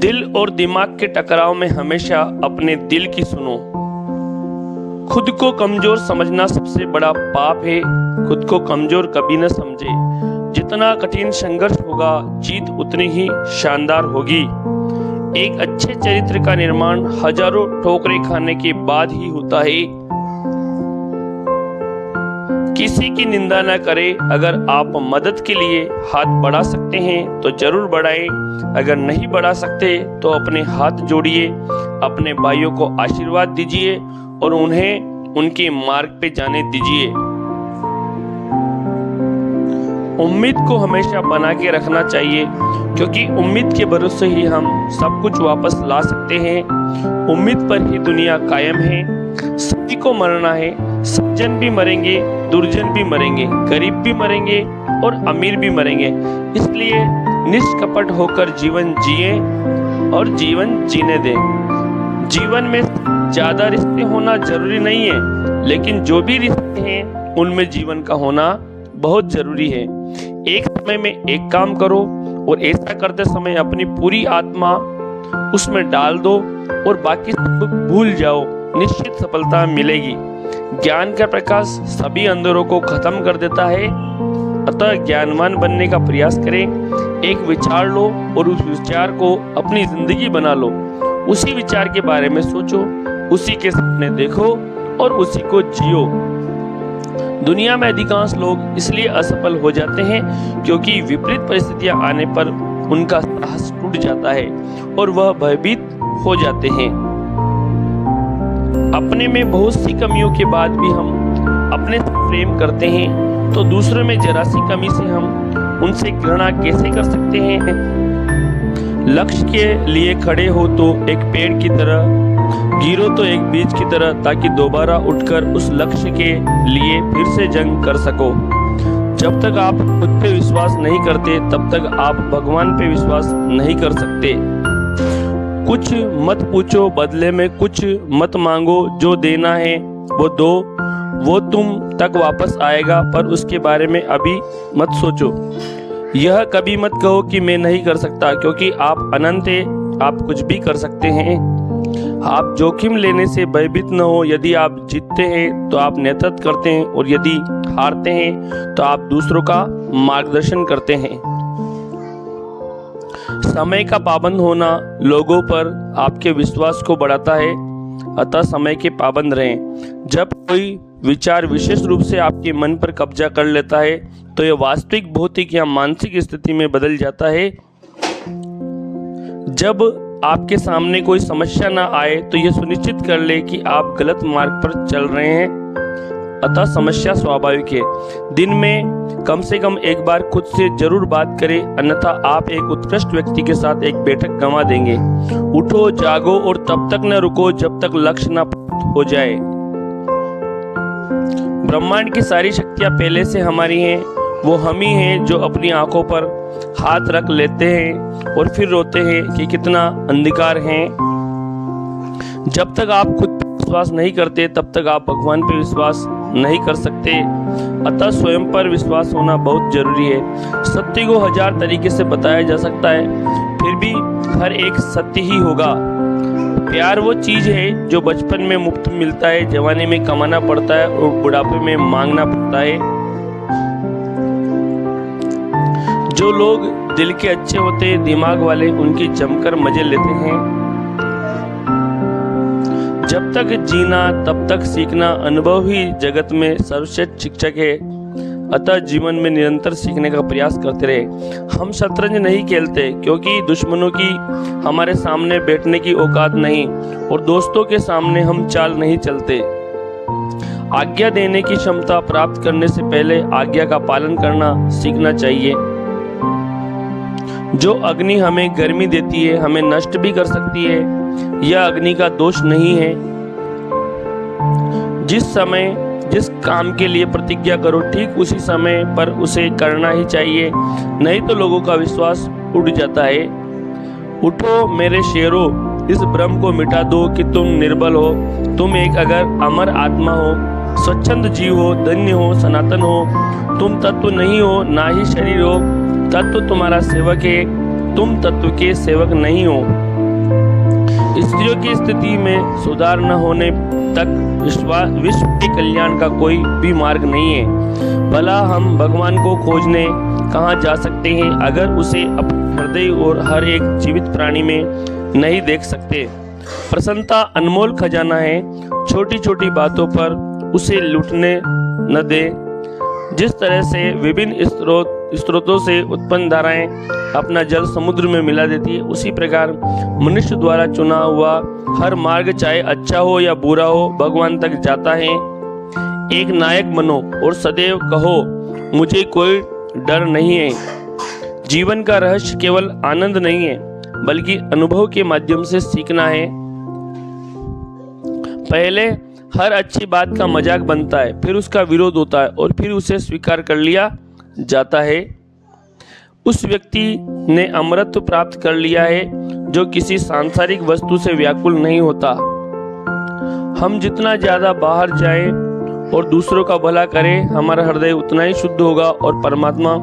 दिल और दिमाग के टकराव में हमेशा अपने दिल की सुनो। खुद को कमजोर समझना सबसे बड़ा पाप है। खुद को कमजोर कभी न समझे। जितना कठिन संघर्ष होगा, जीत उतनी ही शानदार होगी। एक अच्छे चरित्र का निर्माण हजारों ठोकरें खाने के बाद ही होता है। किसी की निंदा न करें। अगर आप मदद के लिए हाथ बढ़ा सकते हैं तो जरूर बढ़ाएं। अगर नहीं बढ़ा सकते तो अपने हाथ जोड़िए, अपने भाइयों को आशीर्वाद दीजिए और उन्हें उनके मार्ग पे जाने दीजिए। उम्मीद को हमेशा बना के रखना चाहिए, क्योंकि उम्मीद के भरोसे ही हम सब कुछ वापस ला सकते हैं। उम्मीद पर ही दुनिया कायम है। सभी को मरना है। सज्जन भी मरेंगे, दुर्जन भी मरेंगे, गरीब भी मरेंगे और अमीर भी मरेंगे। इसलिए निष्कपट होकर जीवन जिए और जीवन जीने दें। जीवन में ज्यादा रिश्ते होना जरूरी नहीं है, लेकिन जो भी रिश्ते हैं उनमें जीवन का होना बहुत जरूरी है। एक समय में एक काम करो और ऐसा करते समय अपनी पूरी आत्मा उसमें डाल दो और बाकी सब भूल जाओ। निश्चित सफलता मिलेगी। ज्ञान का प्रकाश सभी अंधेरों को खत्म कर देता है। अतः ज्ञानवान बनने का प्रयास करें। एक विचार लो और उस विचार को अपनी जिंदगी बना लो। उसी विचार के बारे में सोचो, उसी के सपने देखो और उसी को जियो। दुनिया में अधिकांश लोग इसलिए असफल हो जाते हैं क्योंकि विपरीत परिस्थितियां आने पर उनका साहस टूट जाता है और वह भयभीत हो जाते हैं। अपने में बहुत सी कमियों के बाद भी हम अपने से प्रेम करते हैं, तो दूसरों में जरा सी कमी से हम उनसे घृणा कैसे कर सकते हैं। लक्ष्य के लिए खड़े हो तो एक पेड़ की तरह, गिरो तो एक बीज की तरह, ताकि दोबारा उठकर उस लक्ष्य के लिए फिर से जंग कर सको। जब तक आप खुद पे विश्वास नहीं करते, तब तक आप भगवान पे विश्वास नहीं कर सकते। कुछ मत पूछो, बदले में कुछ मत मांगो। जो देना है वो दो, वो तुम तक वापस आएगा, पर उसके बारे में अभी मत सोचो। यह कभी मत कहो कि मैं नहीं कर सकता, क्योंकि आप अनंत हैं। आप कुछ भी कर सकते हैं। आप जोखिम लेने से भयभीत न हो। यदि आप जीतते हैं तो आप नेतृत्व करते हैं, और यदि हारते हैं तो आप दूसरों का मार्गदर्शन करते हैं। समय का पाबंद होना लोगों पर आपके विश्वास को बढ़ाता है, अतः समय के पाबंद रहें। जब कोई विचार विशेष रूप से आपके मन पर कब्जा कर लेता है तो यह वास्तविक, भौतिक या मानसिक स्थिति में बदल जाता है। जब आपके सामने कोई समस्या ना आए तो यह सुनिश्चित कर ले कि आप गलत मार्ग पर चल रहे हैं, अतः समस्या स्वाभाविक है। दिन में कम से कम एक बार खुद से जरूर बात करें, अन्यथा आप एक उत्कृष्ट व्यक्ति के साथ एक बैठक गंवा देंगे। उठो, जागो और तब तक न रुको जब तक लक्ष्य न प्राप्त हो जाए। ब्रह्मांड की सारी शक्तियां पहले से हमारी हैं। वो हम ही हैं जो अपनी आंखों पर हाथ रख लेते हैं और फिर रोते हैं कि कितना अंधकार है। जब तक आप खुद पर विश्वास नहीं करते, तब तक आप भगवान पर विश्वास नहीं कर सकते। अतः स्वयं पर विश्वास होना बहुत जरूरी है। सत्य को हजार तरीके से बताया जा सकता है, फिर भी हर एक सत्य ही होगा। प्यार वो चीज है जो बचपन में मुफ्त मिलता है, जवानी में कमाना पड़ता है और बुढ़ापे में मांगना पड़ता है। जो लोग दिल के अच्छे होते हैं, दिमाग वाले, उनकी जमकर मजे लेते हैं। जब तक जीना तब तक सीखना। अनुभव ही जगत में सर्वश्रेष्ठ शिक्षक है। अतः जीवन में निरंतर सीखने का प्रयास करते रहे। हम शतरंज नहीं खेलते क्योंकि दुश्मनों की हमारे सामने बैठने की औकात नहीं, और दोस्तों के सामने हम चाल नहीं चलते। आज्ञा देने की क्षमता प्राप्त करने से पहले आज्ञा का पालन करना सीखना चाहिए। जो अग्नि हमें गर्मी देती है, हमें नष्ट भी कर सकती है। यह अग्नि का दोष नहीं है। जिस समय जिस काम के लिए प्रतिज्ञा करो, ठीक उसी समय पर उसे करना ही चाहिए, नहीं तो लोगों का विश्वास उठ जाता है। उठो मेरे शेरों, इस भ्रम को मिटा दो कि तुम निर्बल हो। तुम एक अगर अमर आत्मा हो, स्वच्छंद जीव हो, धन्य हो, सनातन हो। तुम तत्व नहीं हो, ना ही शरीर हो। तत्व तुम्हारा सेवक है, तुम तत्व के सेवक नहीं हो। स्त्रियों की स्थिति में सुधार न होने तक विश्व के कल्याण का कोई भी मार्ग नहीं है। भला हम भगवान को खोजने कहाँ जा सकते हैं अगर उसे अपने हृदय और हर एक जीवित प्राणी में नहीं देख सकते। प्रसन्नता अनमोल खजाना है, छोटी छोटी बातों पर उसे लूटने न दे। जिस तरह से विभिन्न स्रोतों से उत्पन्न धाराएं अपना जल समुद्र में मिला देती है, उसी प्रकार मनुष्य द्वारा चुना हुआ हर मार्ग चाहे अच्छा हो या बुरा हो भगवान तक जाता है। एक नायक बनो और सदैव कहो मुझे कोई डर नहीं है। जीवन का रहस्य केवल आनंद नहीं है बल्कि अनुभव के माध्यम से सीखना है। पहले हर अच्छी बात का मजाक बनता है, फिर उसका विरोध होता है और फिर उसे स्वीकार कर लिया जाता है। उस व्यक्ति ने अमरत्व प्राप्त कर लिया है जो किसी सांसारिक वस्तु से व्याकुल नहीं होता। हम जितना ज्यादा बाहर जाएं और दूसरों का भला करें, हमारा हृदय उतना ही शुद्ध होगा और परमात्मा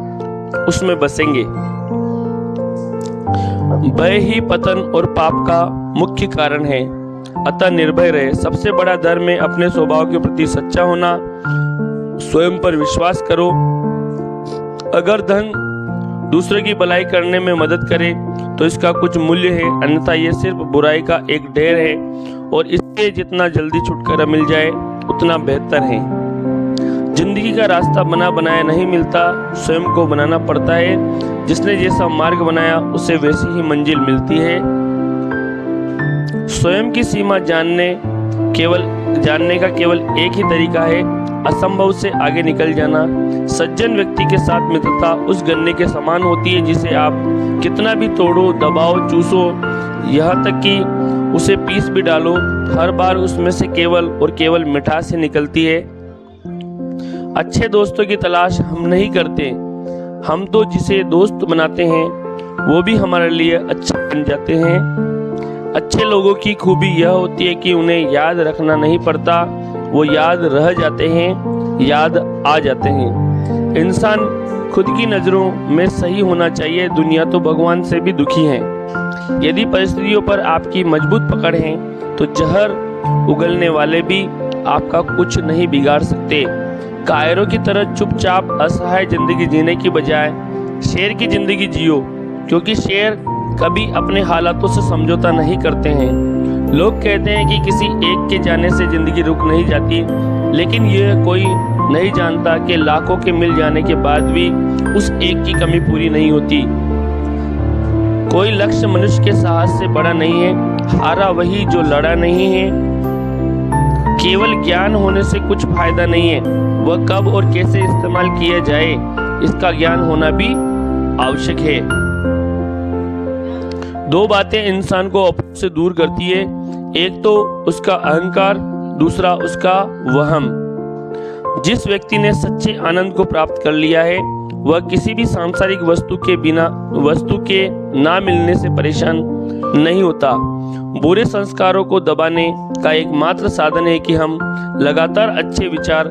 उसमें बसेंगे। भय ही पतन और पाप का मुख्य कारण है, अतः निर्भय रहे। सबसे बड़ा धर्म है अपने स्वभाव के प्रति सच्चा होना। स्वयं पर विश्वास करो। अगर धन दूसरे की भलाई करने में मदद करे तो इसका कुछ मूल्य है, अन्यथा यह सिर्फ बुराई का एक ढेर है और इससे जितना जल्दी छुटकारा मिल जाए उतना बेहतर है। जिंदगी का रास्ता बना बनाया नहीं मिलता, स्वयं को बनाना पड़ता है। जिसने जैसा मार्ग बनाया उसे वैसी ही मंजिल मिलती है। स्वयं की सीमा जानने का केवल एक ही तरीका है, असंभव से आगे निकल जाना। सज्जन व्यक्ति के साथ मित्रता उस गन्ने के समान होती है जिसे आप कितना भी तोड़ो, दबाओ, चूसो, यहाँ तक कि उसे पीस भी डालो, हर बार उसमें से केवल और केवल मिठास ही निकलती है। अच्छे दोस्तों की तलाश हम नहीं करते, हम तो जिसे दोस्त बनाते हैं वो भी हमारे लिए अच्छे बन जाते हैं। अच्छे लोगों की खूबी यह होती है कि उन्हें याद रखना नहीं पड़ता, वो याद रह जाते हैं, याद आ जाते हैं। इंसान खुद की नज़रों में सही होना चाहिए, दुनिया तो भगवान से भी दुखी है। यदि परिस्थितियों पर आपकी मजबूत पकड़ है तो जहर उगलने वाले भी आपका कुछ नहीं बिगाड़ सकते। कायरों की तरह चुपचाप असहाय जिंदगी जीने की बजाय शेर की जिंदगी जियो, क्योंकि शेर कभी अपने हालातों से समझौता नहीं करते हैं। लोग कहते हैं कि किसी एक के जाने से जिंदगी रुक नहीं जाती, लेकिन यह कोई नहीं जानता कि लाखों के मिल जाने के बाद भी उस एक की कमी पूरी नहीं होती। कोई लक्ष्य मनुष्य के साहस से बड़ा नहीं है, हारा वही जो लड़ा नहीं है। केवल ज्ञान होने से कुछ फायदा नहीं है, वह कब और कैसे इस्तेमाल किया जाए इसका ज्ञान होना भी आवश्यक है। दो बातें इंसान को अपने से दूर करती है, एक तो उसका अहंकार, दूसरा उसका वहम। जिस व्यक्ति ने सच्चे आनंद को प्राप्त कर लिया है वह किसी भी सांसारिक वस्तु के ना मिलने से परेशान नहीं होता। बुरे संस्कारों को दबाने का एकमात्र साधन है कि हम लगातार अच्छे विचार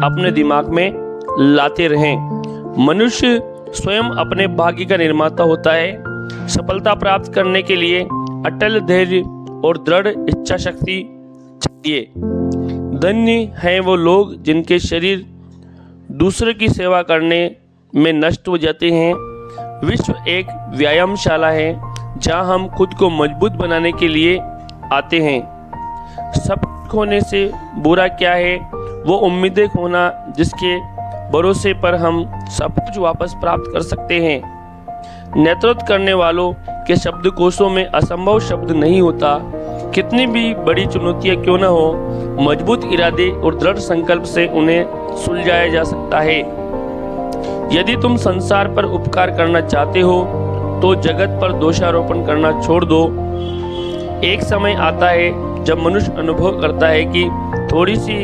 अपने दिमाग में लाते रहें। मनुष्य स्वयं अपने भाग्य का निर्माता होता है। सफलता प्राप्त करने के लिए अटल धैर्य और दृढ़ इच्छा शक्ति चाहिए। धन्य हैं वो लोग जिनके शरीर दूसरे की सेवा करने में नष्ट हो जाते हैं। विश्व एक व्यायामशाला है जहां हम खुद को मजबूत बनाने के लिए आते हैं। सब खोने से बुरा क्या है? वो उम्मीदें खोना जिसके भरोसे पर हम सब कुछ वापस प्राप्त कर सकते हैं। नेतृत्व करने वालों के शब्दकोशों में असंभव शब्द नहीं होता। कितनी भी बड़ी चुनौतियां क्यों न हो, मजबूत इरादे और दृढ़ संकल्प से उन्हें सुलझाया जा सकता है। यदि तुम संसार पर उपकार करना चाहते हो तो जगत पर दोषारोपण करना छोड़ दो। एक समय आता है जब मनुष्य अनुभव करता है कि थोड़ी सी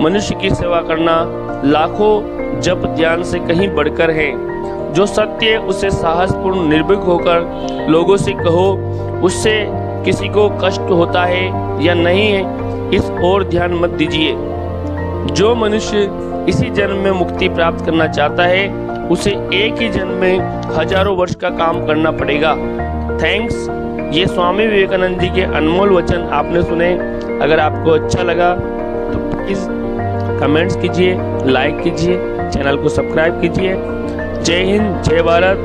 मनुष्य की सेवा करना लाखों जप ध्यान से कहीं बढ़कर है। जो सत्य उसे साहसपूर्ण निर्भीक होकर लोगों से कहो, उससे किसी को कष्ट होता है या नहीं है इस ओर ध्यान मत दीजिए। जो मनुष्य इसी जन्म में मुक्ति प्राप्त करना चाहता है उसे एक ही जन्म में हजारों वर्ष का काम करना पड़ेगा। थैंक्स, ये स्वामी विवेकानंद जी के अनमोल वचन आपने सुने। अगर आपको अच्छा लगा तो प्लीज़ कमेंट्स कीजिए, लाइक कीजिए, चैनल को सब्सक्राइब कीजिए। जय हिंद, जय भारत।